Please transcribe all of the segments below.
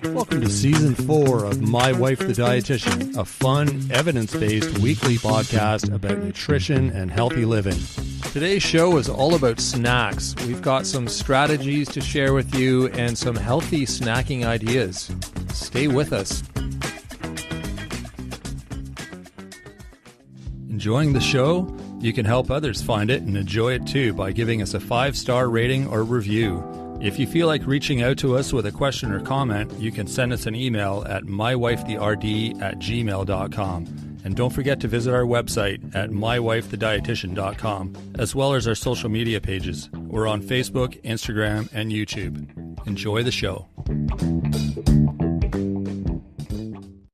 Welcome to Season 4 of My Wife the Dietitian, a fun, evidence-based weekly podcast about nutrition and healthy living. Today's show is all about snacks. We've got some strategies to share with you and some healthy snacking ideas. Stay with us. Enjoying the show? You can help others find it and enjoy it too by giving us a 5-star rating or review. If you feel like reaching out to us with a question or comment, you can send us an email at mywifetherd@gmail.com. And don't forget to visit our website at mywifethedietitian.com, as well as our social media pages. We're on Facebook, Instagram, and YouTube. Enjoy the show.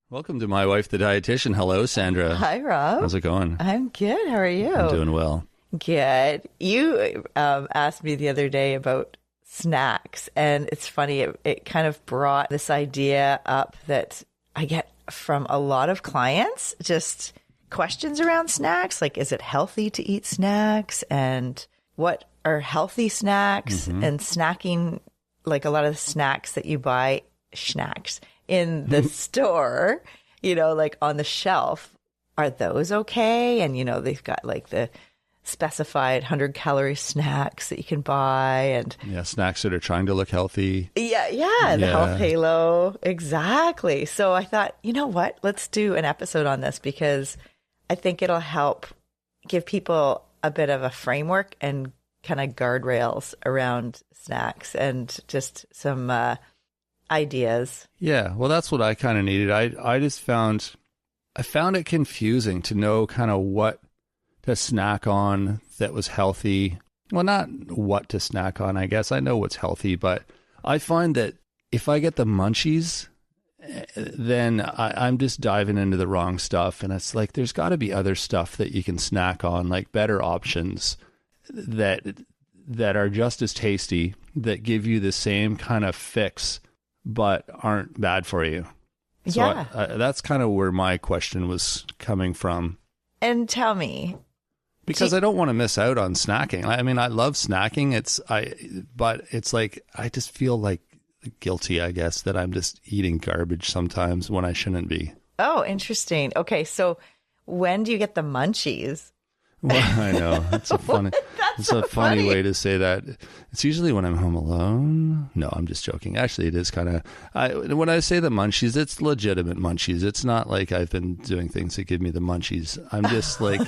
Welcome to My Wife the Dietitian. Hello, Sandra. Hi, Rob. How's it going? I'm good. How are you? I'm doing well. Good. You asked me the other day about snacks, and it's funny, it kind of brought this idea up that I get from a lot of clients, just questions around snacks, like is it healthy to eat snacks, and what are healthy snacks, and snacking, like a lot of the snacks that you buy, snacks in the store, you know, like on the shelf, are those okay? And, you know, they've got like the specified 100-calorie snacks that you can buy, and snacks that are trying to look healthy. The health halo, exactly. So I thought, you know what, let's do an episode on this, because I think it'll help give people a bit of a framework and kind of guardrails around snacks and just some ideas. Yeah, well, that's what I kind of needed. I just found it confusing to know kind of what to snack on that was healthy. Well, not what to snack on, I guess. I know what's healthy, but I find that if I get the munchies, then I'm just diving into the wrong stuff. And it's like, there's got to be other stuff that you can snack on, like better options that are just as tasty, that give you the same kind of fix, but aren't bad for you. So that's kind of where my question was coming from. And tell me. Because I don't want to miss out on snacking. I mean, I love snacking. But it's like, I just feel like guilty, I guess, that I'm just eating garbage sometimes when I shouldn't be. Oh, interesting. Okay, so when do you get the munchies? Well, I know. It's a funny, funny way to say that. It's usually when I'm home alone. No, I'm just joking. Actually, it is kind of, when I say the munchies, it's legitimate munchies. It's not like I've been doing things that give me the munchies. I'm just like,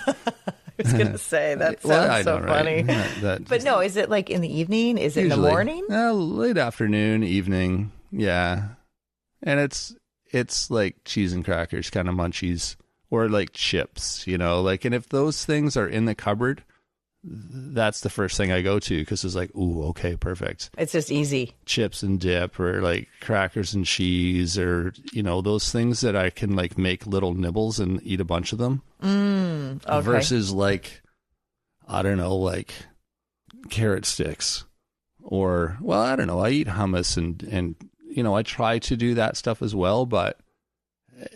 I was going to say, that sounds so funny. Right? But no, is it like in the evening? Is it usually in the morning? Late afternoon, evening. Yeah. And it's like cheese and crackers kind of munchies, or like chips, you know, like, and if those things are in the cupboard, that's the first thing I go to, because it's like, ooh, okay, perfect. It's just easy. Chips and dip, or like crackers and cheese, or, you know, those things that I can like make little nibbles and eat a bunch of them. Okay. Versus like, I don't know, like carrot sticks, or, well, I don't know. I eat hummus and, you know, I try to do that stuff as well, but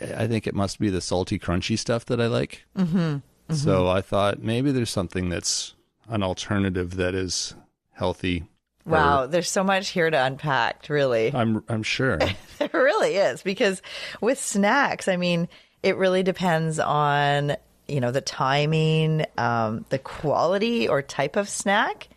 I think it must be the salty, crunchy stuff that I like. So I thought maybe there's something that's an alternative that is healthy. Wow, there's so much here to unpack, really. I'm sure. There really is, because with snacks, I mean, it really depends on, you know, the timing, the quality or type of snack.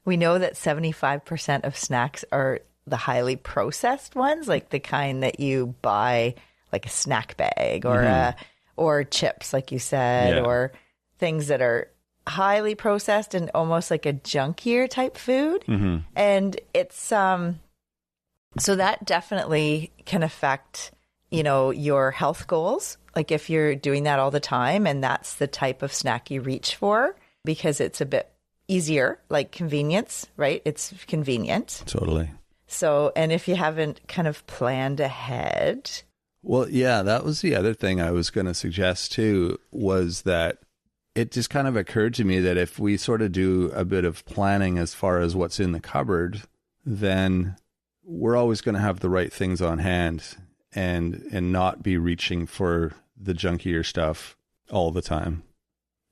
We know that 75% of snacks are the highly processed ones, like the kind that you buy like a snack bag, or or chips, like you said, or things that are highly processed and almost like a junkier type food. And it's so that definitely can affect, you know, your health goals. Like if you're doing that all the time and that's the type of snack you reach for, because it's a bit easier, like convenience, right? It's convenient. Totally. So, and if you haven't kind of planned ahead. Well, yeah, that was the other thing I was going to suggest too, was that it just kind of occurred to me that if we sort of do a bit of planning as far as what's in the cupboard, then we're always going to have the right things on hand and not be reaching for the junkier stuff all the time.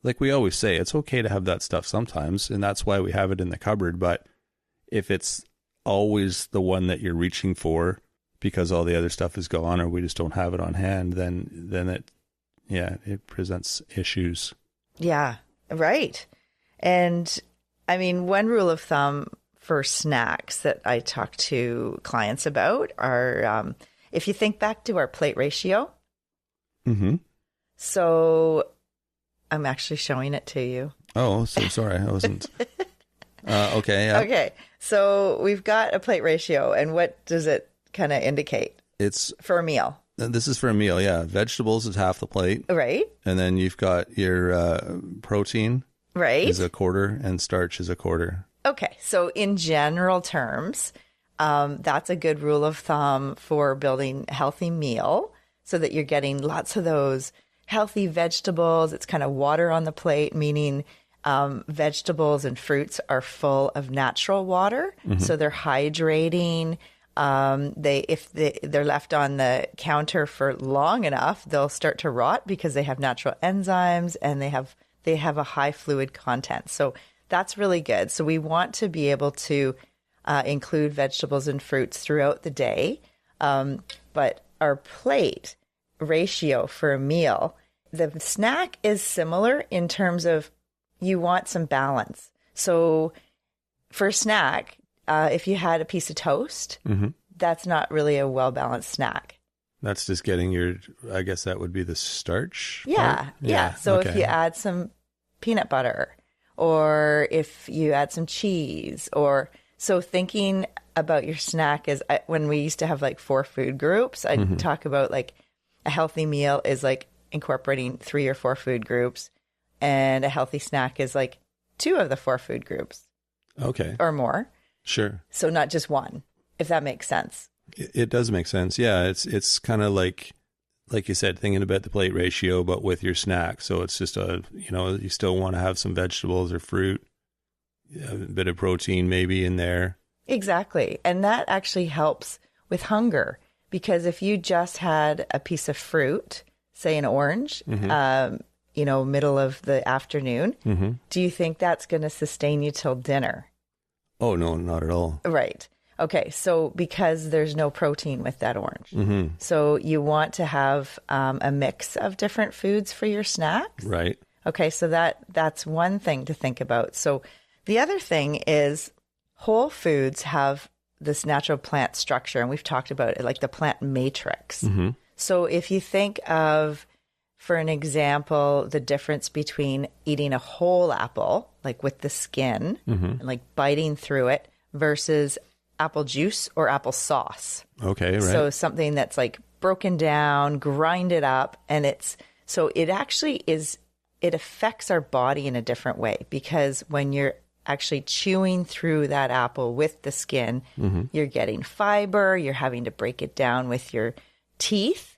Like we always say, it's okay to have that stuff sometimes, and that's why we have it in the cupboard. But if it's always the one that you're reaching for because all the other stuff is gone or we just don't have it on hand, then it presents issues. Yeah, right. And I mean, one rule of thumb for snacks that I talk to clients about are, if you think back to our plate ratio. Mm-hmm. So I'm actually showing it to you. Oh, so sorry. I wasn't. Okay. Yeah. Okay. So we've got a plate ratio. And what does it kind of indicate? It's for a meal. This is for a meal. Yeah. Vegetables is half the plate. Right. And then you've got your protein. Right. Is a quarter and starch is a quarter. Okay. So in general terms, that's a good rule of thumb for building a healthy meal so that you're getting lots of those healthy vegetables. It's kind of water on the plate, meaning vegetables and fruits are full of natural water. Mm-hmm. So they're hydrating. If they're left on the counter for long enough, they'll start to rot because they have natural enzymes and they have a high fluid content. So that's really good. So we want to be able to include vegetables and fruits throughout the day. But our plate ratio for a meal, the snack is similar in terms of you want some balance. So for a snack, if you had a piece of toast, mm-hmm. that's not really a well-balanced snack. That's just getting I guess that would be the starch part? Yeah. So okay. If you add some peanut butter or if you add some cheese so thinking about your snack is when we used to have like 4 food groups, I'd mm-hmm. talk about like a healthy meal is like incorporating 3 or 4 food groups and a healthy snack is like 2 of the 4 food groups. Okay. Or more. Sure. So not just one, if that makes sense. It does make sense. Yeah. It's kind of like you said, thinking about the plate ratio, but with your snack. So it's just you still want to have some vegetables or fruit, a bit of protein maybe in there. Exactly. And that actually helps with hunger because if you just had a piece of fruit, say an orange, mm-hmm. Middle of the afternoon, mm-hmm. do you think that's going to sustain you till dinner? Oh, no, not at all. Right. Okay. So because there's no protein with that orange. Mm-hmm. So you want to have a mix of different foods for your snacks. Right. Okay. So that's one thing to think about. So the other thing is whole foods have this natural plant structure. And we've talked about it like the plant matrix. Mm-hmm. So if you think of, for an example, the difference between eating a whole apple, like with the skin, mm-hmm. and like biting through it, versus apple juice or apple sauce. Okay, right. So something that's like broken down, grinded up, and it actually it affects our body in a different way because when you're actually chewing through that apple with the skin, mm-hmm. you're getting fiber, you're having to break it down with your teeth.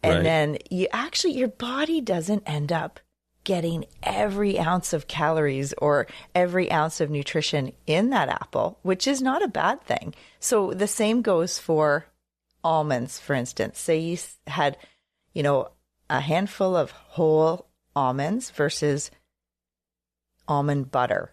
And then your body doesn't end up getting every ounce of calories or every ounce of nutrition in that apple, which is not a bad thing. So the same goes for almonds, for instance. Say you had, a handful of whole almonds versus almond butter.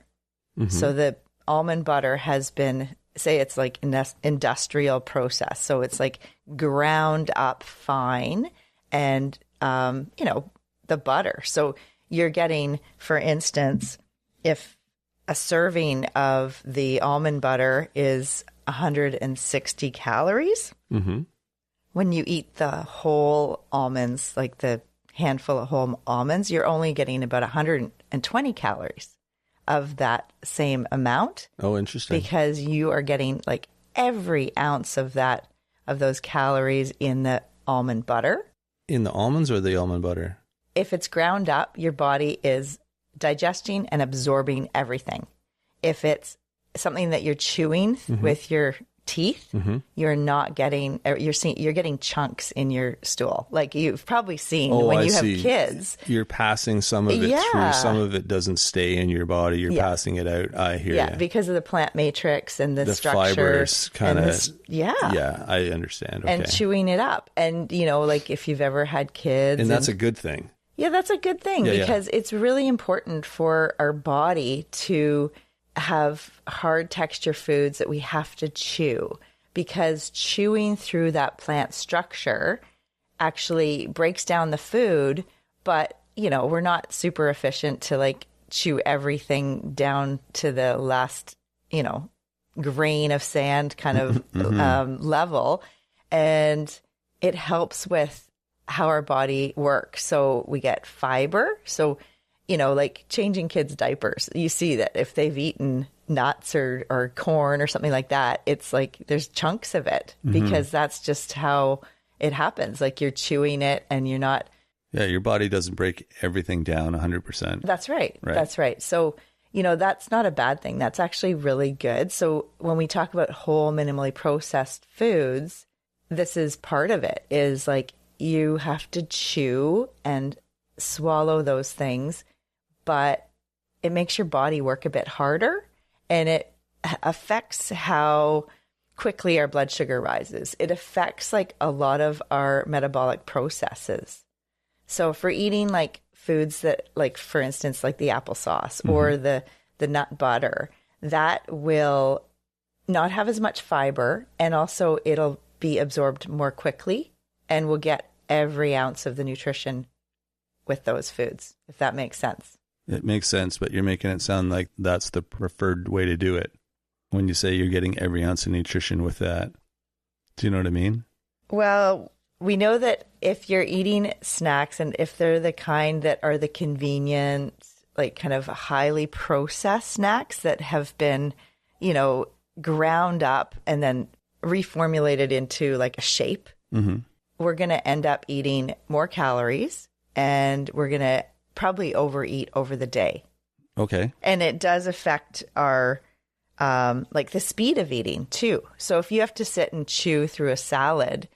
Mm-hmm. So the almond butter has been, say it's like industrial process. So it's like ground up fine and, the butter. So you're getting, for instance, if a serving of the almond butter is 160 calories, mm-hmm. when you eat the whole almonds, like the handful of whole almonds, you're only getting about 120 calories of that same amount. Oh, interesting. Because you are getting like every ounce of those calories in the almond butter. In the almonds or the almond butter? If it's ground up, your body is digesting and absorbing everything. If it's something that you're chewing mm-hmm. with your teeth, mm-hmm. you're not getting, you're getting chunks in your stool. Like you've probably seen when you have kids. You're passing some of it through. Some of it doesn't stay in your body. You're passing it out. I hear you. Yeah, because of the plant matrix and the structure. Fibers kind of. Yeah. Yeah, I understand. Okay. And chewing it up. And, like if you've ever had kids. And that's a good thing. Yeah, that's a good thing because it's really important for our body to have hard texture foods that we have to chew because chewing through that plant structure actually breaks down the food. But, you know, we're not super efficient to like chew everything down to the last, you know, grain of sand kind of level. And it helps with how our body works. So we get fiber. So, you know, like changing kids' diapers, you see that if they've eaten nuts or corn or something like that, it's like there's chunks of it because that's just how it happens. Like you're chewing it and you're not. Yeah, your body doesn't break everything down 100%. That's right. That's right. So, you know, that's not a bad thing. That's actually really good. So when we talk about whole, minimally processed foods, this is part of it, is like you have to chew and swallow those things, but it makes your body work a bit harder, and it affects how quickly our blood sugar rises. It affects like a lot of our metabolic processes. So if we're eating like foods that, like, for instance, like the applesauce or the nut butter, that will not have as much fiber, and also it'll be absorbed more quickly, and we'll get every ounce of the nutrition with those foods, if that makes sense. It makes sense, but you're making it sound like that's the preferred way to do it when you say you're getting every ounce of nutrition with that. Do you know what I mean? Well, we know that if you're eating snacks, and if they're the kind that are the convenient, like kind of highly processed snacks that have been, you know, ground up and then reformulated into like a shape, we're going to end up eating more calories, and we're going to probably overeat over the day. Okay. And it does affect our, like the speed of eating too. So if you have to sit and chew through a salad,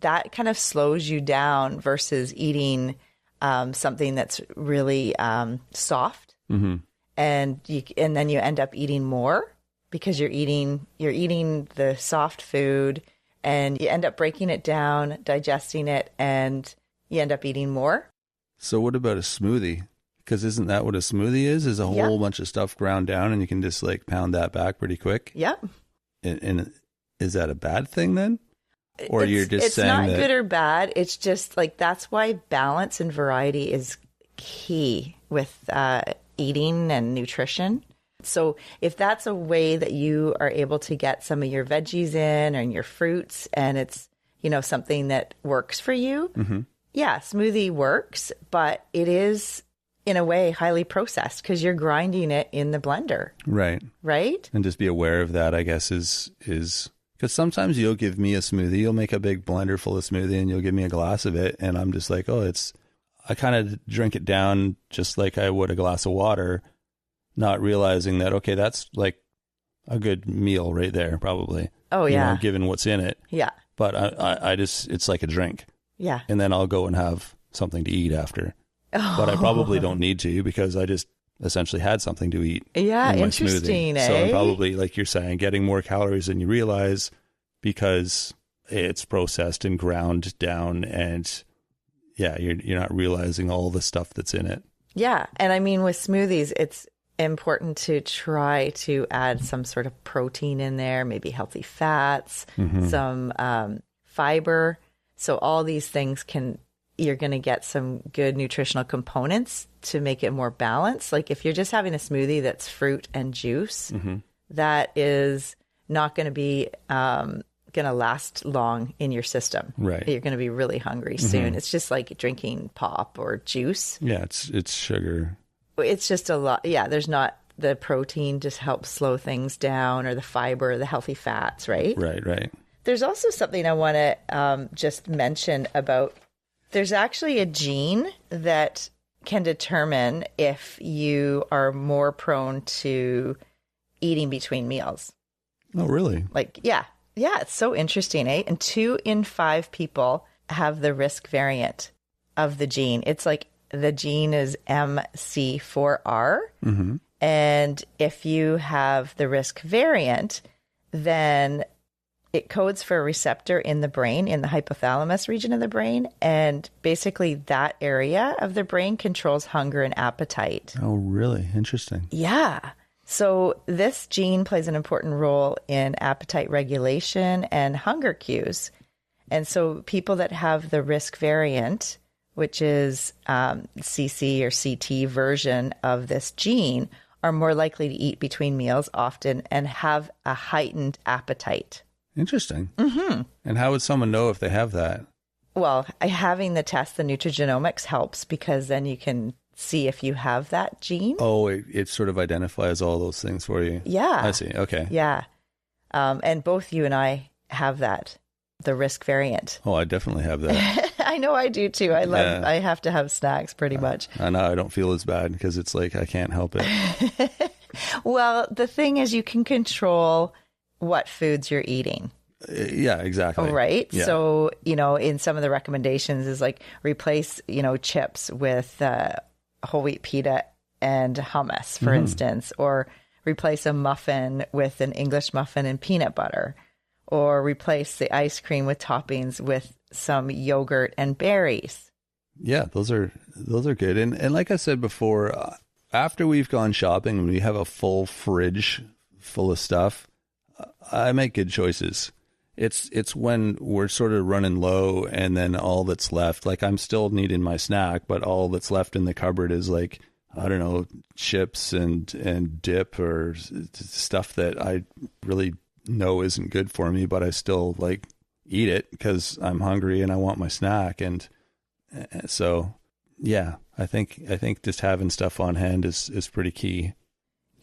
that kind of slows you down versus eating something that's really soft. And then you end up eating more because you're eating the soft food, and you end up breaking it down, digesting it, and you end up eating more. So what about a smoothie? Because isn't that what a smoothie is? Is a whole bunch of stuff ground down, and you can just like pound that back pretty quick? Yep. And is that a bad thing then? Or you're just saying it's not good or bad. It's just like, that's why balance and variety is key with eating and nutrition. So if that's a way that you are able to get some of your veggies in and your fruits, and it's, you know, something that works for you, yeah, smoothie works, but it is in a way highly processed because you're grinding it in the blender. Right. Right? And just be aware of that, I guess, is because sometimes you'll give me a smoothie, you'll make a big blender full of smoothie, and you'll give me a glass of it, and I'm just like, oh, I kind of drink it down just like I would a glass of water, not realizing that, okay, that's like a good meal right there, probably. Oh, yeah. You know, given what's in it. Yeah. But I just, it's like a drink. Yeah. And then I'll go and have something to eat after. Oh. But I probably don't need to, because I just essentially had something to eat. Yeah, in my interesting, smoothie. So I'm probably, like you're saying, getting more calories than you realize because it's processed and ground down, and yeah, you're not realizing all the stuff that's in it. Yeah. And I mean, with smoothies, it's important to try to add some sort of protein in there, maybe healthy fats, some fiber. So all these things you're going to get some good nutritional components to make it more balanced. Like if you're just having a smoothie that's fruit and juice, that is not going to be going to last long in your system. Right. You're going to be really hungry soon. It's just like drinking pop or juice. Yeah, it's sugar. It's just a lot. Yeah, there's not the protein to help slow things down, or the fiber, the healthy fats, right? Right. There's also something I want to just mention about, there's actually a gene that can determine if you are more prone to eating between meals. Oh, really? Like, yeah, it's so interesting, eh? And 2 in 5 people have the risk variant of the gene. It's like the gene is MC4R. And if you have the risk variant, then it codes for a receptor in the brain, in the hypothalamus region of the brain. And basically that area of the brain controls hunger and appetite. Oh, really? Interesting. Yeah. So this gene plays an important role in appetite regulation and hunger cues. And so people that have the risk variant, which is CC or CT version of this gene, are more likely to eat between meals often and have a heightened appetite. Interesting. Mm-hmm. And how would someone know if they have that? Well, having the test, the Genomics helps, because then you can see if you have that gene. Oh, it sort of identifies all those things for you. Yeah. I see. Okay. Yeah. And both you and I have that, the risk variant. Oh, I definitely have that. I know I do too. I have to have snacks pretty much. I know I don't feel as bad because it's like I can't help it. Well, the thing is, you can control what foods you're eating. Yeah, exactly. Right. Yeah. So, in some of the recommendations is like replace, chips with whole wheat pita and hummus, for instance, or replace a muffin with an English muffin and peanut butter, or replace the ice cream with toppings with some yogurt and berries. Yeah, those are good. And like I said before, after we've gone shopping and we have a full fridge full of stuff, I make good choices. It's when we're sort of running low and then all that's left, like I'm still needing my snack, but all that's left in the cupboard is like, I don't know, chips and dip or stuff that I really know isn't good for me, but I still like eat it because I'm hungry and I want my snack. And so, yeah, I think just having stuff on hand is pretty key.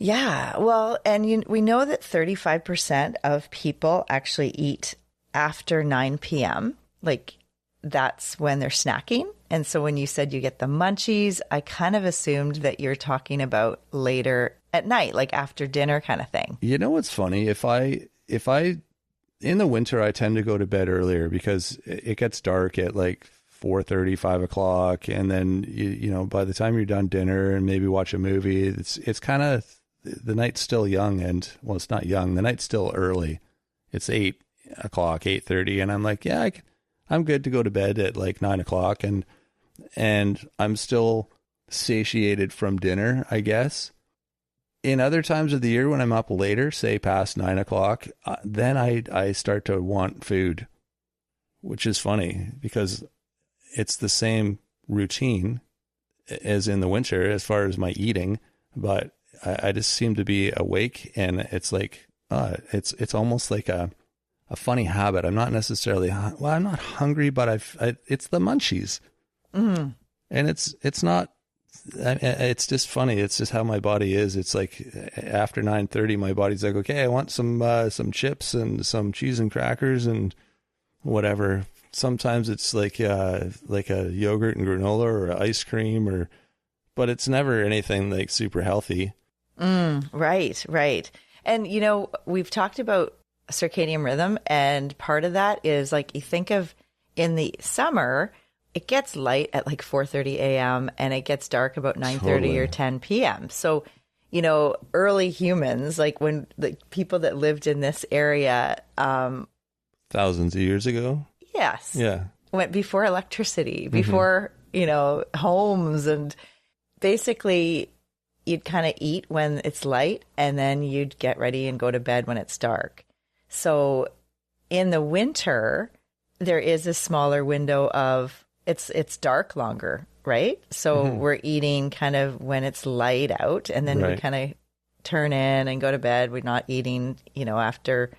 Yeah, well, and we know that 35% of people actually eat after 9 p.m. Like that's when they're snacking. And so when you said you get the munchies, I kind of assumed that you're talking about later at night, like after dinner kind of thing. You know what's funny? If I in the winter, I tend to go to bed earlier because it gets dark at like 4:30, 5 o'clock. And then, by the time you're done dinner and maybe watch a movie, it's kind of, the night's still young and, well, it's not young. The night's still early. It's 8 o'clock, 8:30. And I'm like, yeah, I'm good to go to bed at like 9 o'clock. And I'm still satiated from dinner, I guess. In other times of the year when I'm up later, say past 9 o'clock, then I start to want food, which is funny because it's the same routine as in the winter as far as my eating, but I just seem to be awake, and it's like, it's almost like a funny habit. I'm not necessarily, I'm not hungry, but it's the munchies. And it's not, it's just funny. It's just how my body is. It's like after 9:30, my body's like, okay, I want some chips and some cheese and crackers and whatever. Sometimes it's like a yogurt and granola or ice cream but it's never anything like super healthy. Right. And, we've talked about circadian rhythm, and part of that is like, you think of in the summer, it gets light at like 4:30 a.m. and it gets dark about 9:30 or 10 p.m. So, early humans, like when the people that lived in this area, thousands of years ago. Yes. Yeah. Went before electricity, before, homes, and basically you'd kind of eat when it's light and then you'd get ready and go to bed when it's dark. So in the winter, there is a smaller window of it's dark longer, right? So we're eating kind of when it's light out, and then we kind of turn in and go to bed. We're not eating, after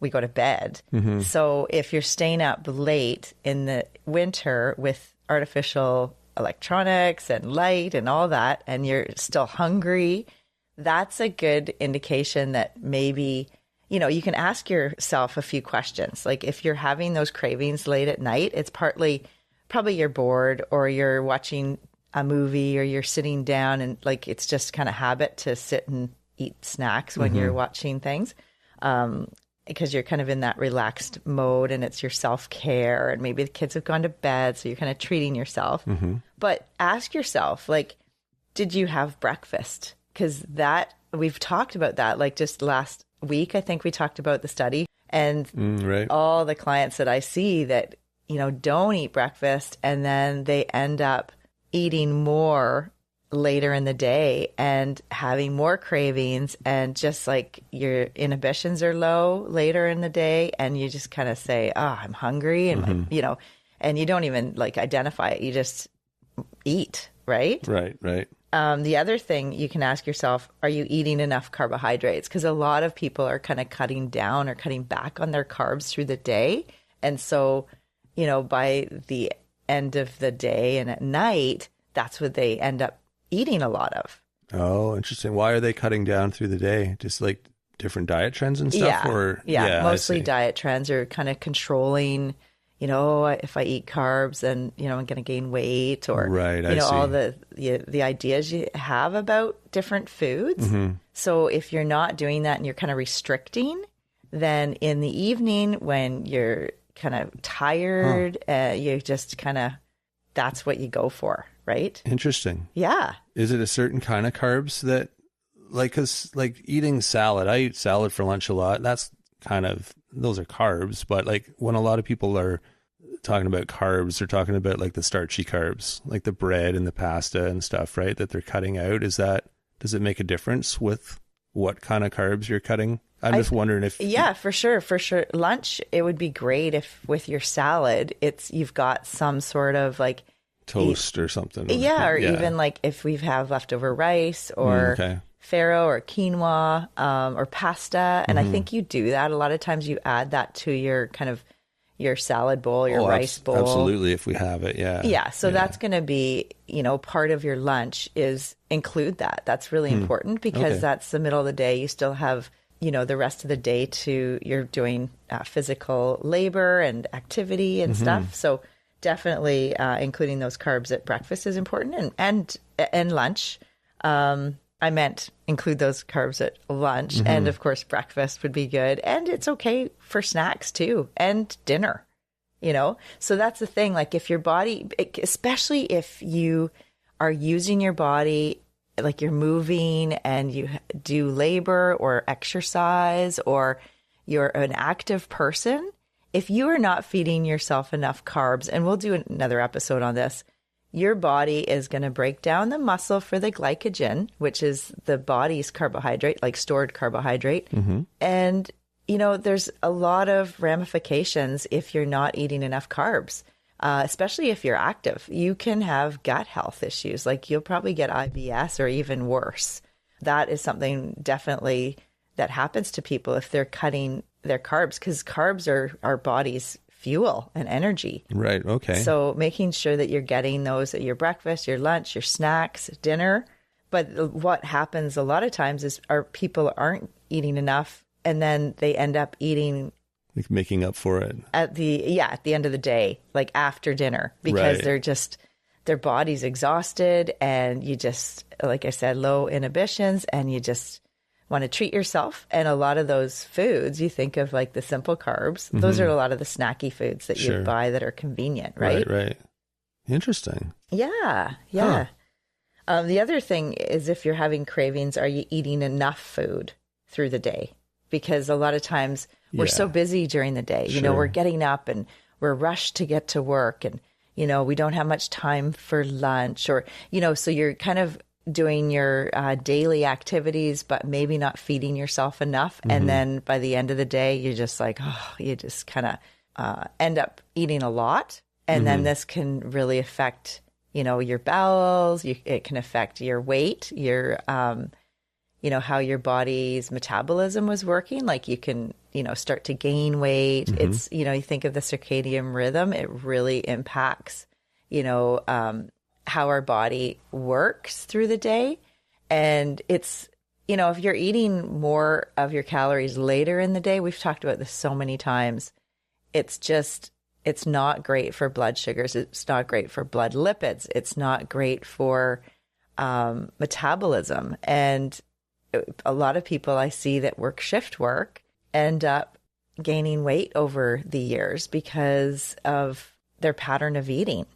we go to bed. So if you're staying up late in the winter with artificial electronics and light and all that, and you're still hungry, that's a good indication that maybe, you can ask yourself a few questions. Like if you're having those cravings late at night, it's probably you're bored, or you're watching a movie, or you're sitting down and like, it's just kind of habit to sit and eat snacks when you're watching things. Because you're kind of in that relaxed mode, and it's your self-care, and maybe the kids have gone to bed, so you're kind of treating yourself. But ask yourself, like, did you have breakfast? Because we've talked about that, like just last week, I think we talked about the study, and all the clients that I see that, don't eat breakfast, and then they end up eating more later in the day and having more cravings, and just like your inhibitions are low later in the day, and you just kind of say, oh, I'm hungry, and you know, and you don't even like identify it, you just eat, right? Right. The other thing you can ask yourself, are you eating enough carbohydrates? Because a lot of people are kind of cutting down or cutting back on their carbs through the day. And so, you know, by the end of the day and at night, that's what they end up eating a lot of. Oh, interesting. Why are they cutting down through the day? Just like different diet trends and stuff? Yeah, mostly diet trends are kind of controlling, you know, if I eat carbs, then, you know, I'm going to gain weight, or, you know, all the ideas you have about different foods. So if you're not doing that and you're kind of restricting, then in the evening when you're kind of tired, you just kind of, that's what you go for, right? Interesting. Yeah. Is it a certain kind of carbs that, like, because like eating salad, I eat salad for lunch a lot. That's kind of, those are carbs. But like when a lot of people are talking about carbs, they're talking about like the starchy carbs, like the bread and the pasta and stuff, right? That they're cutting out. Does it make a difference with what kind of carbs you're cutting? I'm just wondering if... Yeah, for sure. Lunch, it would be great if with your salad, you've got some sort of like... toast or something. Or even like if we have leftover rice or farro or quinoa or pasta. And I think you do that. A lot of times you add that to your kind of your salad bowl, your rice bowl. Absolutely, if we have it, yeah. Yeah, so that's going to be, you know, part of your lunch is include that. That's really important because that's the middle of the day. You still have, you know, the rest of the day you're doing physical labor and activity and stuff. So definitely including those carbs at breakfast is important, and lunch. I meant include those carbs at lunch, and of course breakfast would be good, and it's okay for snacks too, and dinner, you know? So that's the thing, like if your body, especially if you are using your body, like you're moving and you do labor or exercise, or you're an active person, if you are not feeding yourself enough carbs, and we'll do another episode on this, your body is going to break down the muscle for the glycogen, which is the body's carbohydrate, like stored carbohydrate. And, you know, there's a lot of ramifications if you're not eating enough carbs, especially if you're active. You can have gut health issues, like you'll probably get IBS or even worse. That is something definitely that happens to people if they're cutting their carbs, because carbs are our body's fuel and energy. Right. Okay. So making sure that you're getting those at your breakfast, your lunch, your snacks, dinner. But what happens a lot of times is our people aren't eating enough, and then they end up eating, like making up for it at the end of the day, like after dinner, because their body's exhausted, and you just, like I said, low inhibitions, and you just want to treat yourself. And a lot of those foods, you think of like the simple carbs, those are a lot of the snacky foods that you buy that are convenient, right? Right. Interesting. Yeah. The other thing is, if you're having cravings, are you eating enough food through the day? Because a lot of times we're so busy during the day, you know, we're getting up and we're rushed to get to work, and, you know, we don't have much time for lunch, or, you know, so you're kind of doing your daily activities, but maybe not feeding yourself enough. And then by the end of the day, you're just like, you just kind of end up eating a lot. And then this can really affect, you know, your bowels. It can affect your weight, your, you know, how your body's metabolism was working. Like you can, you know, start to gain weight. It's, you know, you think of the circadian rhythm, it really impacts, you know, how our body works through the day. And it's, you know, if you're eating more of your calories later in the day, we've talked about this so many times, it's not great for blood sugars. It's not great for blood lipids. It's not great for metabolism. And a lot of people I see that work shift work end up gaining weight over the years because of their pattern of eating.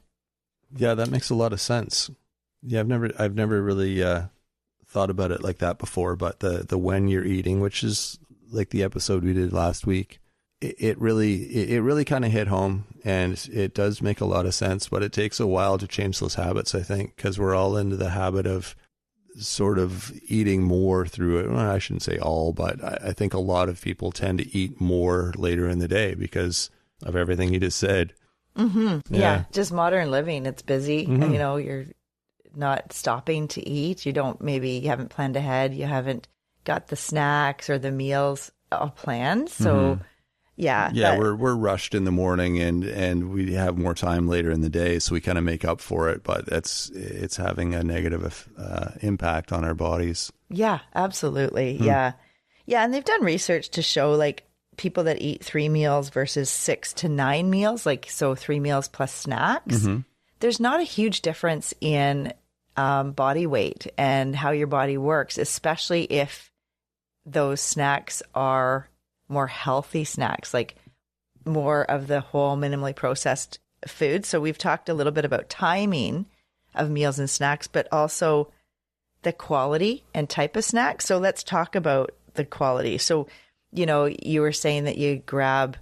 Yeah, that makes a lot of sense. Yeah, I've never really thought about it like that before, but the when you're eating, which is like the episode we did last week, it really kind of hit home, and it does make a lot of sense, but it takes a while to change those habits, I think, because we're all into the habit of sort of eating more through it. Well, I shouldn't say all, but I think a lot of people tend to eat more later in the day because of everything you just said. Mm-hmm. Yeah. Just modern living. It's busy. Mm-hmm. You know, you're not stopping to eat. You haven't planned ahead. You haven't got the snacks or the meals all planned. So we're rushed in the morning and we have more time later in the day. So we kind of make up for it, but it's having a negative impact on our bodies. Yeah, absolutely. Yeah. Yeah. And they've done research to show like people that eat 3 meals versus 6 to 9 meals, like so 3 meals plus snacks, there's not a huge difference in body weight and how your body works, especially if those snacks are more healthy snacks, like more of the whole minimally processed food. So we've talked a little bit about timing of meals and snacks, but also the quality and type of snacks. So let's talk about the quality. So you were saying that you grab,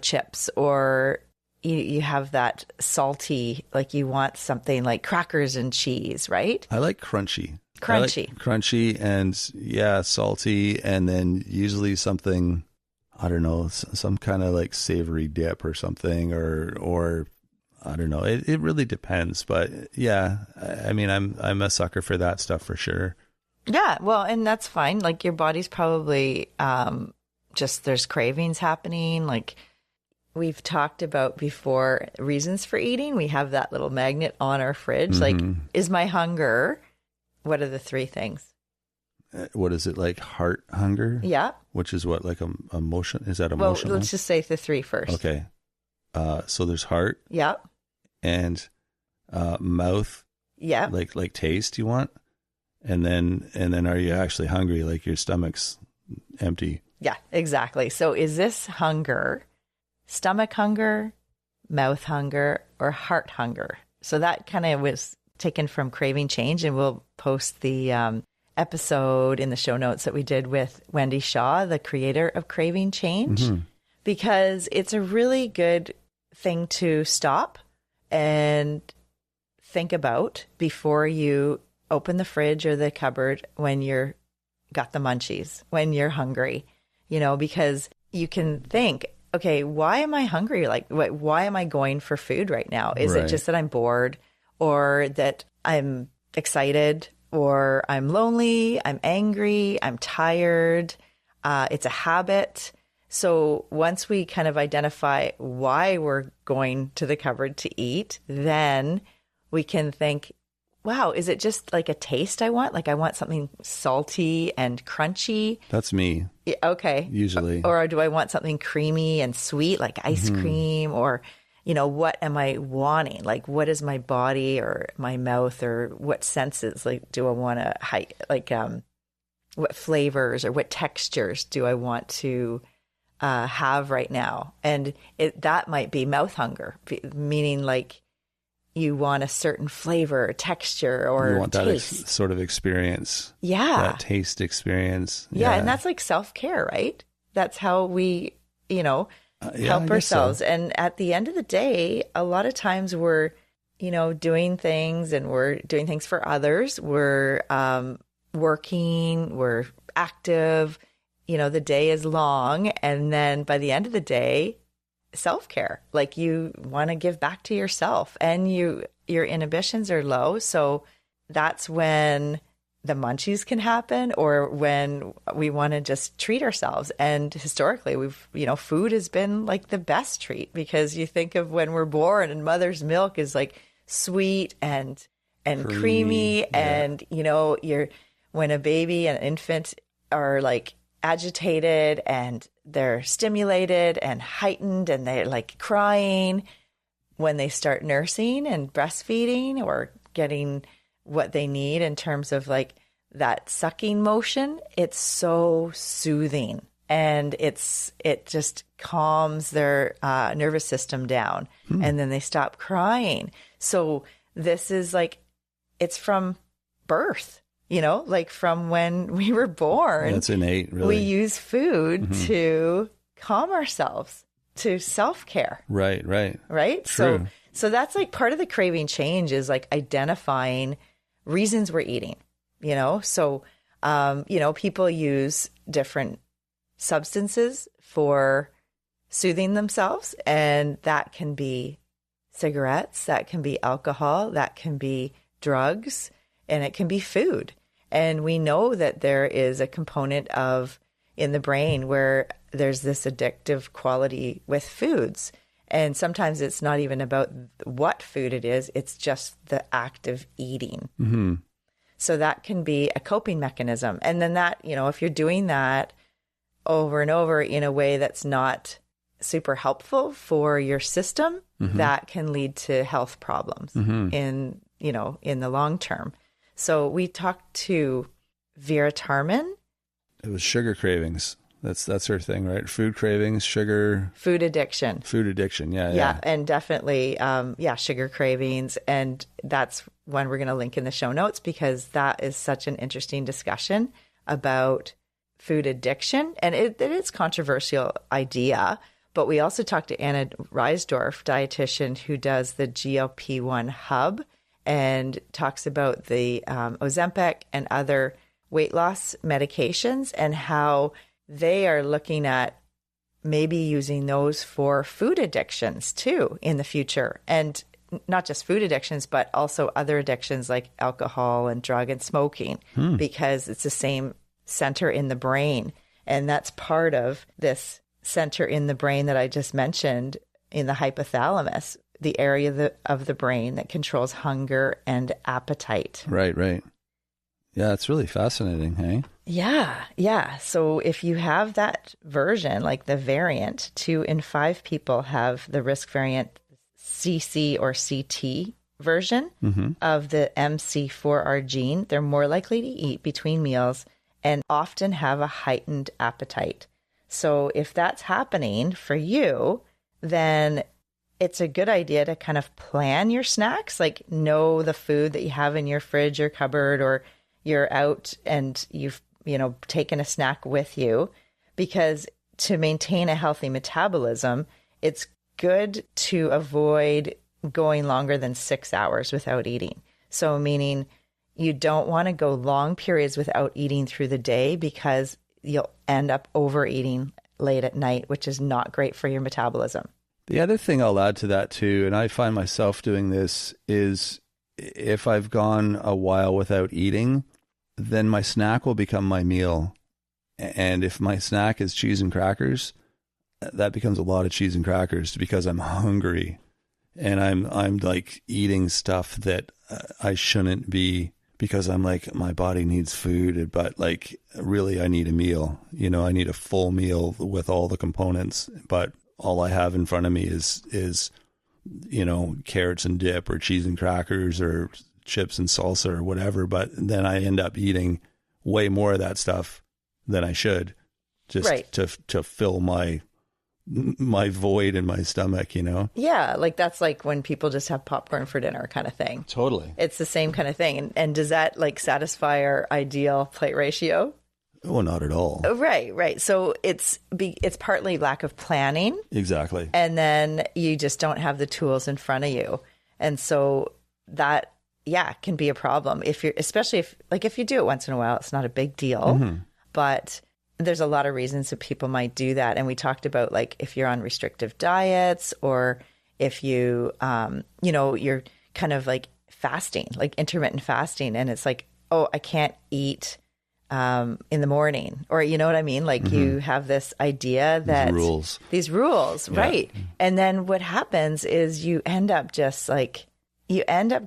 chips, or you have that salty, like you want something like crackers and cheese, right? I like crunchy. Crunchy and salty. And then usually something, I don't know, some kind of like savory dip or something, or I don't know. It really depends. But yeah, I mean, I'm a sucker for that stuff for sure. Yeah, well, and that's fine. Like your body's probably just there's cravings happening. Like we've talked about before, reasons for eating. We have that little magnet on our fridge. Like, is my hunger? What are the 3 things? What is it, like heart hunger? Yeah. Which is what, like emotion? Is that emotional? Well, let's just say the 3 first. Okay. So there's heart. Yeah. And mouth. Yeah. Like taste you want? And then are you actually hungry? Like your stomach's empty. Yeah, exactly. So is this hunger, stomach hunger, mouth hunger, or heart hunger? So that kind of was taken from Craving Change, and we'll post the episode in the show notes that we did with Wendy Shaw, the creator of Craving Change, because it's a really good thing to stop and think about before you open the fridge or the cupboard when you're got the munchies, when you're hungry, because you can think, okay, why am I hungry? Like, why am I going for food right now? Is it just that I'm bored, or that I'm excited, or I'm lonely, I'm angry, I'm tired? It's a habit. So once we kind of identify why we're going to the cupboard to eat, then we can think, wow, is it just like a taste I want? Like I want something salty and crunchy. That's me. Yeah, okay. Usually. Or do I want something creamy and sweet, like ice cream? Or, what am I wanting? Like, what is my body or my mouth, or what senses, like, do I want to, what flavors or what textures do I want to have right now? And that might be mouth hunger, meaning like, you want a certain flavor or texture or you want taste. That sort of experience. Yeah. That taste experience. Yeah. And that's like self-care, right? That's how we, help ourselves. So. And at the end of the day, a lot of times we're, doing things, and we're doing things for others. We're working, we're active, the day is long. And then by the end of the day, self-care, like you want to give back to yourself, and your inhibitions are low. So that's when the munchies can happen, or when we want to just treat ourselves. And historically, food has been like the best treat, because you think of when we're born and mother's milk is like sweet and creamy. And, when a baby and an infant are like agitated and they're stimulated and heightened and they're like crying, when they start nursing and breastfeeding or getting what they need in terms of like that sucking motion, it's so soothing, and it just calms their nervous system down, and then they stop crying. So this is like, it's from birth. Like from when we were born. That's innate, really. We use food to calm ourselves, to self-care. Right. Right. True. So that's like part of the craving change is like identifying reasons we're eating, you know? So, people use different substances for soothing themselves, and that can be cigarettes, that can be alcohol, that can be drugs, and it can be food. And we know that there is a component in the brain where there's this addictive quality with foods. And sometimes it's not even about what food it is, it's just the act of eating. Mm-hmm. So that can be a coping mechanism. And then that, if you're doing that over and over in a way that's not super helpful for your system, that can lead to health problems in the long term. So we talked to Vera Tarman. It was sugar cravings. That's her thing, right? Food cravings, sugar. Food addiction. Yeah. And definitely, sugar cravings. And that's one we're going to link in the show notes because that is such an interesting discussion about food addiction. And it is a controversial idea. But we also talked to Anna Reisdorf, dietitian, who does the GLP-1 hub and talks about the Ozempic and other weight loss medications and how they are looking at maybe using those for food addictions too in the future. And not just food addictions, but also other addictions like alcohol and drug and smoking, because it's the same center in the brain. And that's part of this center in the brain that I just mentioned in the hypothalamus, the area of the brain that controls hunger and appetite. Right. Yeah, it's really fascinating, hey? Yeah. So if you have that version, like the variant, 2 in 5 people have the risk variant CC or CT version of the MC4R gene, they're more likely to eat between meals and often have a heightened appetite. So if that's happening for you, then it's a good idea to kind of plan your snacks, like know the food that you have in your fridge or cupboard, or you're out and you've, taken a snack with you, because to maintain a healthy metabolism, it's good to avoid going longer than 6 hours without eating. So meaning you don't want to go long periods without eating through the day because you'll end up overeating late at night, which is not great for your metabolism. The other thing I'll add to that too, and I find myself doing this, is if I've gone a while without eating, then my snack will become my meal. And if my snack is cheese and crackers, that becomes a lot of cheese and crackers because I'm hungry and I'm like eating stuff that I shouldn't be, because I'm like, my body needs food, but like really I need a meal. I need a full meal with all the components, but all I have in front of me is carrots and dip or cheese and crackers or chips and salsa or whatever. But then I end up eating way more of that stuff than I should, just to fill my void in my stomach, Yeah, like that's like when people just have popcorn for dinner kind of thing. Totally. It's the same kind of thing. And does that like satisfy our ideal plate ratio? Oh, not at all. Right. So it's partly lack of planning. Exactly. And then you just don't have the tools in front of you. And so that, can be a problem. Especially if you do it once in a while, it's not a big deal, but there's a lot of reasons that people might do that. And we talked about like if you're on restrictive diets, or if you, you're kind of like fasting, like intermittent fasting. And it's like, oh, I can't eat in the morning, or you know what I mean? Like you have this idea that these rules, right. And then what happens is you end up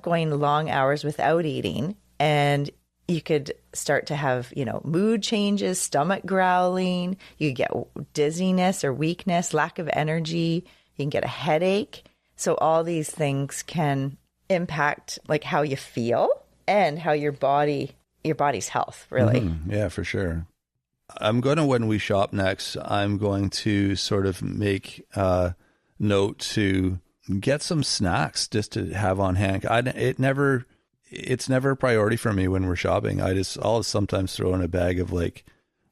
going long hours without eating, and you could start to have, mood changes, stomach growling, you get dizziness or weakness, lack of energy, you can get a headache. So all these things can impact like how you feel and how your body's health, really. Yeah, for sure. When we shop next, I'm going to sort of make a note to get some snacks just to have on hand. It's never a priority for me when we're shopping. I'll sometimes throw in a bag of like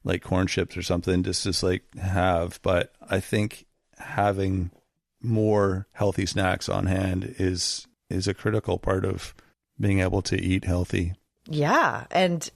like corn chips or something, just like have. But I think having more healthy snacks on hand is a critical part of being able to eat healthy. Yeah. And,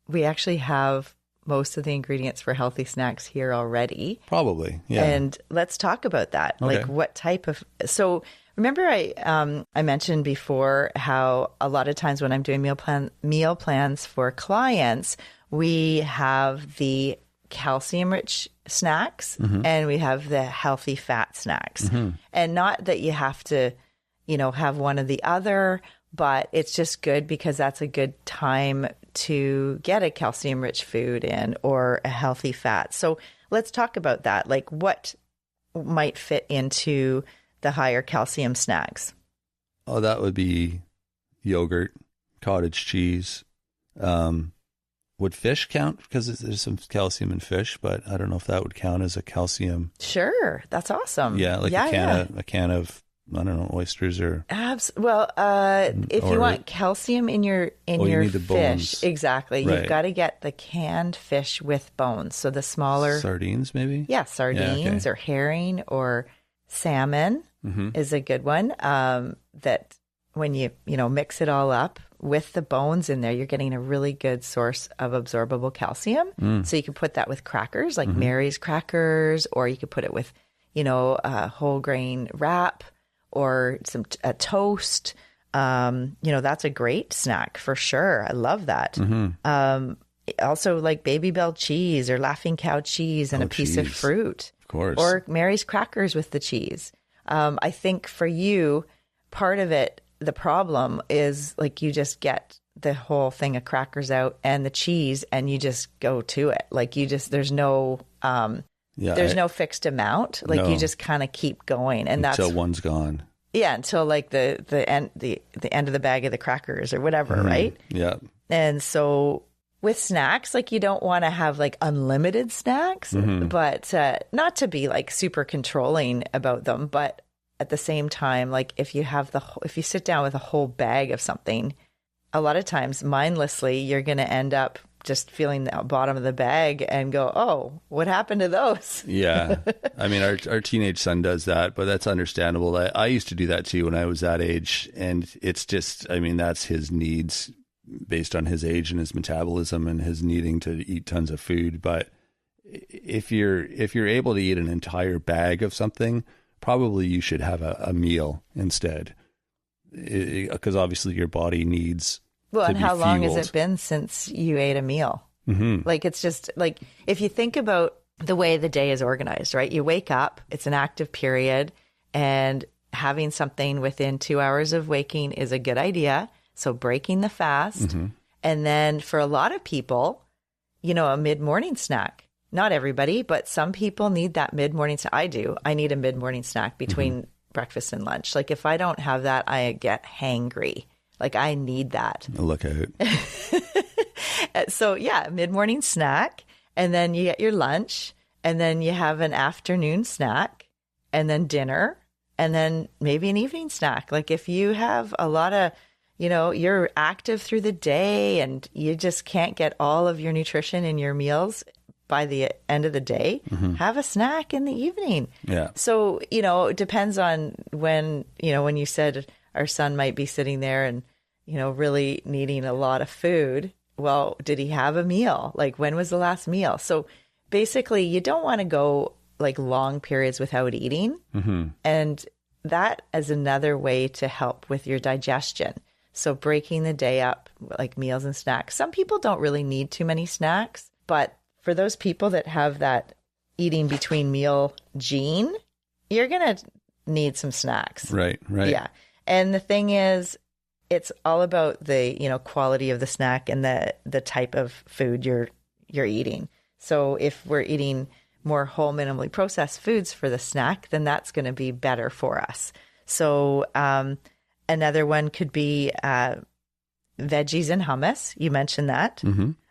we actually have most of the ingredients for healthy snacks here already. Probably. Yeah. And let's talk about that. Okay. Like what type of, so remember I mentioned before how a lot of times when I'm doing meal plans for clients, we have the calcium rich snacks and we have the healthy fat snacks. And not that you have to, have one or the other, but it's just good because that's a good time to get a calcium rich food in or a healthy fat. So let's talk about that. Like what might fit into the higher calcium snacks? Oh, that would be yogurt, cottage cheese. Would fish count? Because there's some calcium in fish, but I don't know if that would count as a calcium. Sure. That's awesome. Yeah. Like a can of, I don't know, oysters or. Well, if you want calcium in your you need the fish, bones. Right. exactly. You've got to get the canned fish with bones. So the smaller sardines, maybe. Yeah, sardines or herring or salmon is a good one. That when you mix it all up with the bones in there, you're getting a really good source of absorbable calcium. So you can put that with crackers, like Mary's crackers, or you could put it with, a whole grain wrap or a toast. That's a great snack for sure. I love that. Also like Baby Bell cheese or Laughing Cow cheese and a piece of fruit. Of course. Or Mary's crackers with the cheese. I think for you, part of it, the problem is like you just get the whole thing of crackers out and the cheese and you just go to it. Like there's no no fixed amount. Like you just kind of keep going, and until one's gone. Yeah, until like the end of the bag of the crackers or whatever, right? Yeah. And so with snacks, like you don't want to have like unlimited snacks, but not to be like super controlling about them, but at the same time, like if you sit down with a whole bag of something, a lot of times mindlessly, you're going to end up just feeling the bottom of the bag and go, oh, what happened to those? Yeah. I mean, our teenage son does that, but that's understandable. I used to do that too when I was that age. And it's just, I mean, that's his needs based on his age and his metabolism and his needing to eat tons of food. But if you're able to eat an entire bag of something, probably you should have a meal instead. Because obviously your body needs. Well, and how long has fueled. it been since you ate a meal? Like, it's just like, if you think about the way the day is organized, right? You wake up, it's an active period, and having something within 2 hours of waking is a good idea. So breaking the fast. And then for a lot of people, a mid-morning snack. Not everybody, but some people need that mid-morning snack. I do. I need a mid-morning snack between breakfast and lunch. Like if I don't have that, I get hangry. Like I need that. Look out. So yeah, mid-morning snack, and then you get your lunch, and then you have an afternoon snack, and then dinner, and then maybe an evening snack. Like if you have a lot of, you're active through the day and you just can't get all of your nutrition in your meals by the end of the day, have a snack in the evening. Yeah. So, it depends on when you said our son might be sitting there and, really needing a lot of food. Well, did he have a meal? Like when was the last meal? So basically you don't want to go like long periods without eating. And that is another way to help with your digestion. So breaking the day up, like meals and snacks. Some people don't really need too many snacks, but for those people that have that eating between meal gene, you're going to need some snacks. Right. Yeah. And the thing is, it's all about the, quality of the snack and the type of food you're eating. So if we're eating more whole, minimally processed foods for the snack, then that's going to be better for us. So another one could be veggies and hummus. You mentioned that.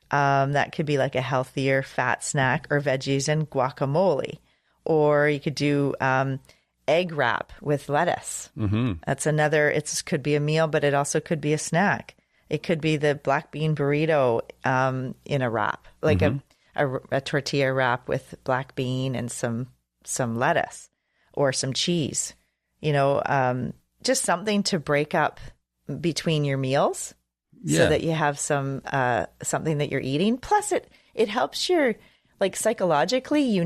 That could be like a healthier fat snack, or veggies and guacamole. Or you could do egg wrap with lettuce. That's another, it could be a meal, but it also could be a snack. It could be the black bean burrito in a wrap, like a tortilla wrap with black bean and some lettuce or some cheese. Just something to break up between your meals so that you have something that you're eating. Plus, it helps your, like, psychologically,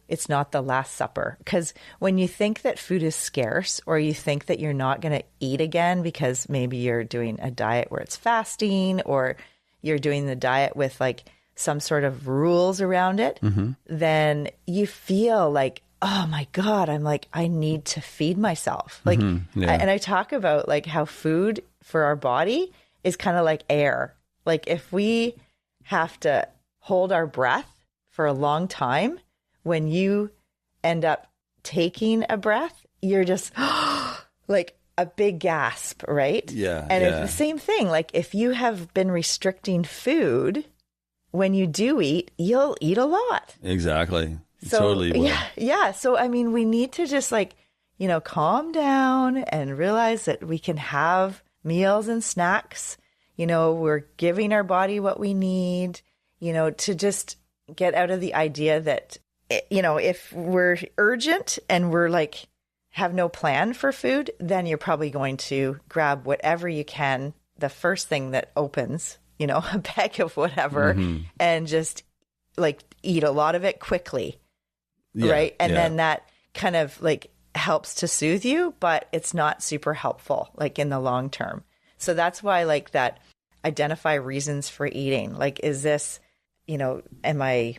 it's not the Last Supper. Because when you think that food is scarce, or you think that you're not going to eat again because maybe you're doing a diet where it's fasting, or you're doing the diet with like some sort of rules around it, then you feel like, oh my God, I need to feed myself. Like, and I talk about like how food for our body is kind of like air. Like, if we have to hold our breath for a long time, when you end up taking a breath, you're just like a big gasp, right? Yeah. And it's the same thing. Like, if you have been restricting food, when you do eat, you'll eat a lot. Exactly. So, totally will. Yeah. So, I mean, we need to just calm down and realize that we can have meals and snacks. We're giving our body what we need, to just get out of the idea that, if we're urgent and we're like, have no plan for food, then you're probably going to grab whatever you can, the first thing that opens, a bag of whatever, and just like eat a lot of it quickly. Right. And then that kind of like helps to soothe you, but it's not super helpful, like in the long term. So that's why, like, that identify reasons for eating. Like, is this, am I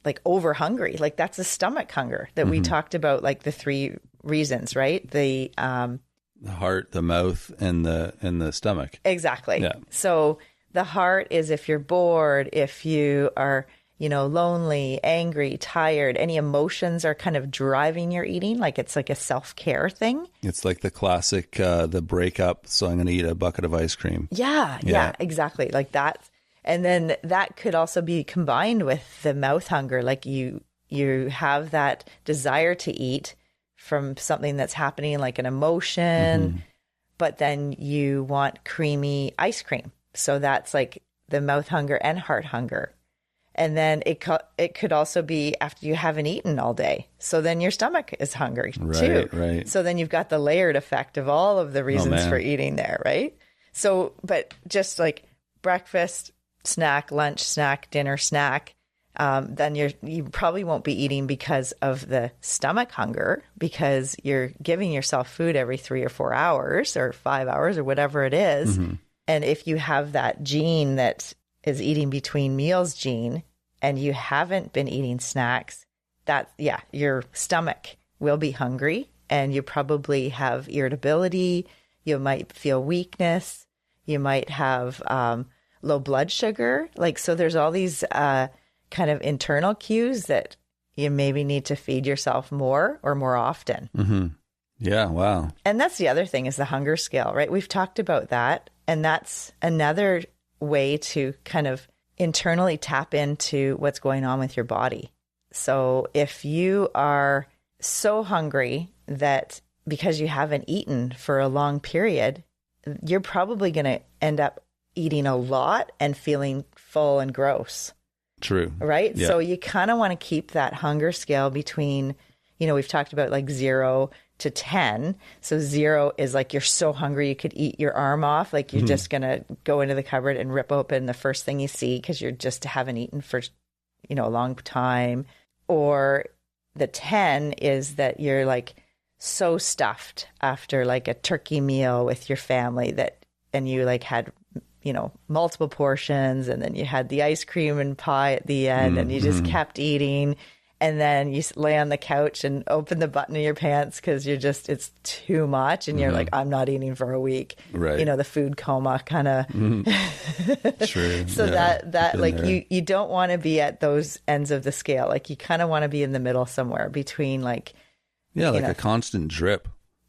like over hungry? Like, that's a stomach hunger that we talked about, like the 3 reasons, right? The heart, the mouth, and the stomach. Exactly. Yeah. So the heart is if you're bored, if you are, lonely, angry, tired, any emotions are kind of driving your eating. Like, it's like a self-care thing. It's like the classic, the breakup. So I'm going to eat a bucket of ice cream. Yeah, exactly. Like that. And then that could also be combined with the mouth hunger. Like, you have that desire to eat from something that's happening, like an emotion, but then you want creamy ice cream. So that's like the mouth hunger and heart hunger. And then it could also be after you haven't eaten all day. So then your stomach is hungry too. Right. So then you've got the layered effect of all of the reasons for eating there, right? So, but just like breakfast, snack, lunch, snack, dinner, snack, then you probably won't be eating because of the stomach hunger, because you're giving yourself food every 3 or 4 hours or 5 hours or whatever it is. And if you have that gene that is eating between meals gene, and you haven't been eating snacks, your stomach will be hungry, and you probably have irritability. You might feel weakness. You might have low blood sugar. Like, so there's all these kind of internal cues that you maybe need to feed yourself more or more often. Yeah. Wow. And that's the other thing, is the hunger scale, right? We've talked about that. And that's another way to kind of internally tap into what's going on with your body. So if you are so hungry that because you haven't eaten for a long period, you're probably going to end up eating a lot and feeling full and gross. True. Right? Yeah. So you kind of want to keep that hunger scale between, we've talked about like 0 to 10. So 0 is like you're so hungry you could eat your arm off. Like, you're just going to go into the cupboard and rip open the first thing you see because you just haven't eaten for, a long time. Or the 10 is that you're like so stuffed after like a turkey meal with your family and you like had, multiple portions, and then you had the ice cream and pie at the end, and you just kept eating. And then you lay on the couch and open the button of your pants because it's too much. And you're like, I'm not eating for a week. Right. The food coma kind of. True. So that like you don't want to be at those ends of the scale. Like, you kind of want to be in the middle somewhere between like. Yeah, like a constant drip.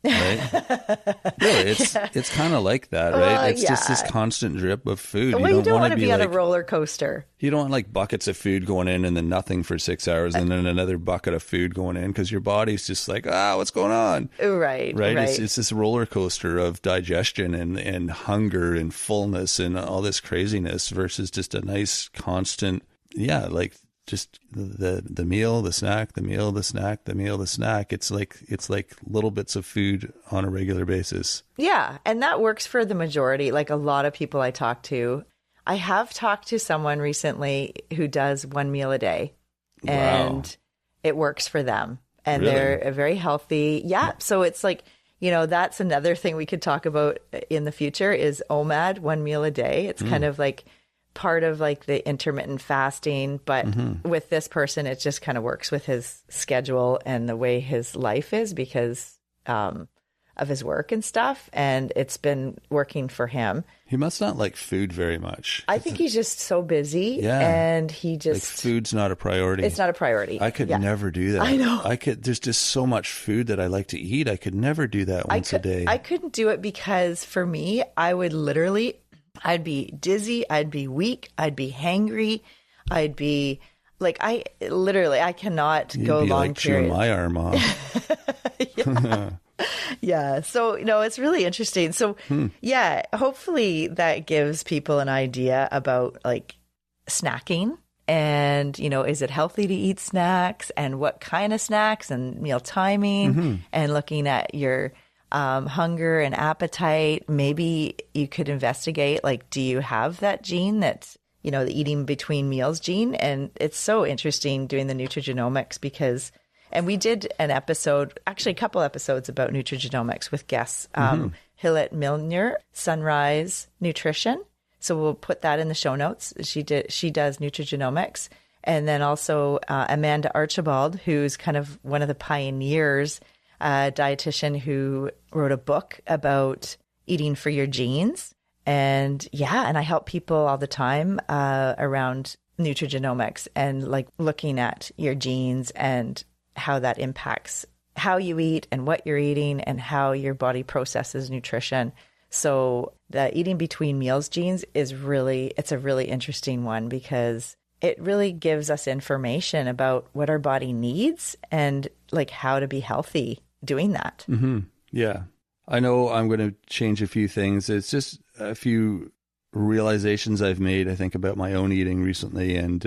right? Really, it's kind of like that, right? Well, It's just this constant drip of food. Well, you don't want to be on like, a roller coaster. You don't want like buckets of food going in and then nothing for 6 hours and then another bucket of food going in, because your body's just like, what's going on? Right. It's this roller coaster of digestion and hunger and fullness and all this craziness versus just a nice constant, like just the meal, the snack, the meal, the snack, the meal, the snack. It's like little bits of food on a regular basis. Yeah. And that works for the majority. Like a lot of people I talk to. I have talked to someone recently who does 1 meal a day, and it works for them. And Really? They're very healthy. Yeah. So it's like, that's another thing we could talk about in the future is OMAD, 1 meal a day. It's kind of like part of like the intermittent fasting, but with this person, it just kind of works with his schedule and the way his life is because of his work and stuff. And it's been working for him. He must not like food very much. I think he's just so busy. Yeah. And he just... Like food's not a priority. It's not a priority. I could never do that. I know. There's just so much food that I like to eat. I could never do that once a day. I couldn't do it because for me, I would literally... I'd be dizzy, I'd be weak, I'd be hangry, I'd be like, I cannot go You'd be long like chewing my arm off. Yeah. So, it's really interesting. So, hopefully that gives people an idea about like snacking and, is it healthy to eat snacks and what kind of snacks and meal timing and looking at your hunger and appetite. Maybe you could investigate, like, do you have that gene that's, the eating between meals gene? And it's so interesting doing the nutrigenomics because, and we did an episode, actually a couple episodes about nutrigenomics with guests, Hilit, Milner, Sunrise Nutrition. So we'll put that in the show notes. She does nutrigenomics. And then also Amanda Archibald, who's kind of one of the pioneers, a dietitian who wrote a book about eating for your genes. And and I help people all the time around nutrigenomics and like looking at your genes and how that impacts how you eat and what you're eating and how your body processes nutrition. So the eating between meals genes it's a really interesting one because it really gives us information about what our body needs and like how to be healthy doing that. Yeah. I know I'm going to change a few things. It's just a few realizations I've made, I think, about my own eating recently and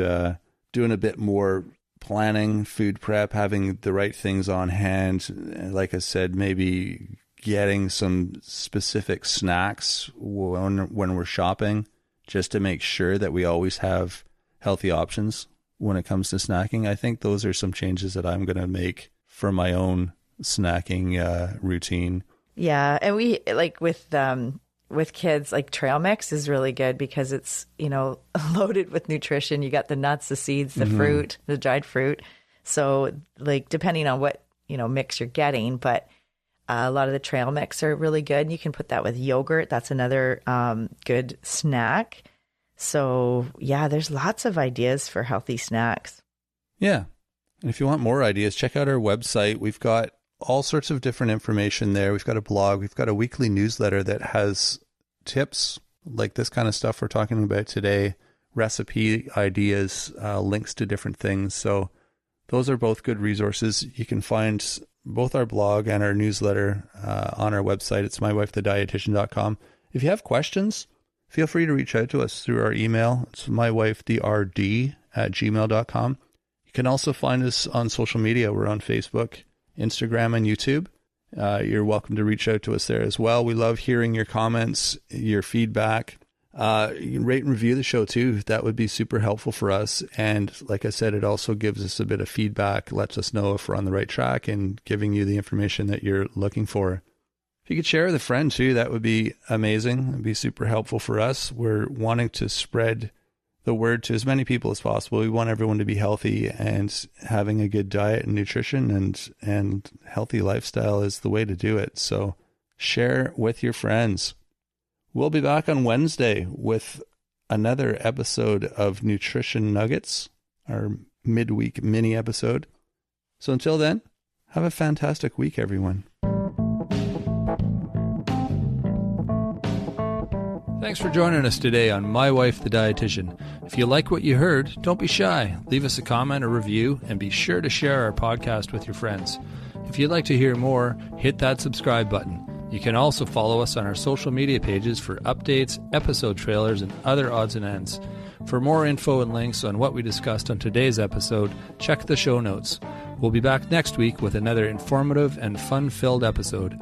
doing a bit more planning, food prep, having the right things on hand. Like I said, maybe getting some specific snacks when we're shopping just to make sure that we always have healthy options when it comes to snacking. I think those are some changes that I'm going to make for my own snacking routine. Yeah. And we like with kids, like trail mix is really good because it's, loaded with nutrition. You got the nuts, the seeds, the fruit, the dried fruit. So like, depending on what, mix you're getting, but a lot of the trail mix are really good. You can put that with yogurt. That's another good snack. So there's lots of ideas for healthy snacks. Yeah. And if you want more ideas, check out our website. We've got all sorts of different information there. We've got a blog. We've got a weekly newsletter that has tips like this kind of stuff we're talking about today, recipe ideas, links to different things. So those are both good resources. You can find both our blog and our newsletter on our website. It's mywifethedietitian.com. If you have questions, feel free to reach out to us through our email. It's mywifedrd@gmail.com. You can also find us on social media. We're on Facebook, Instagram, and YouTube. You're welcome to reach out to us there as well. We love hearing your comments, your feedback. You can rate and review the show too. That would be super helpful for us. And like I said, it also gives us a bit of feedback, lets us know if we're on the right track and giving you the information that you're looking for. If you could share with a friend too, that would be amazing. It'd be super helpful for us. We're wanting to spread the word to as many people as possible. We want everyone to be healthy, and having a good diet and nutrition and healthy lifestyle is the way to do it. So share with your friends. We'll be back on Wednesday with another episode of Nutrition Nuggets, our midweek mini episode. So until then, have a fantastic week, everyone. Thanks for joining us today on My Wife the Dietitian. If you like what you heard, don't be shy. Leave us a comment or review, and be sure to share our podcast with your friends. If you'd like to hear more, hit that subscribe button. You can also follow us on our social media pages for updates, episode trailers, and other odds and ends. For more info and links on what we discussed on today's episode, check the show notes. We'll be back next week with another informative and fun-filled episode.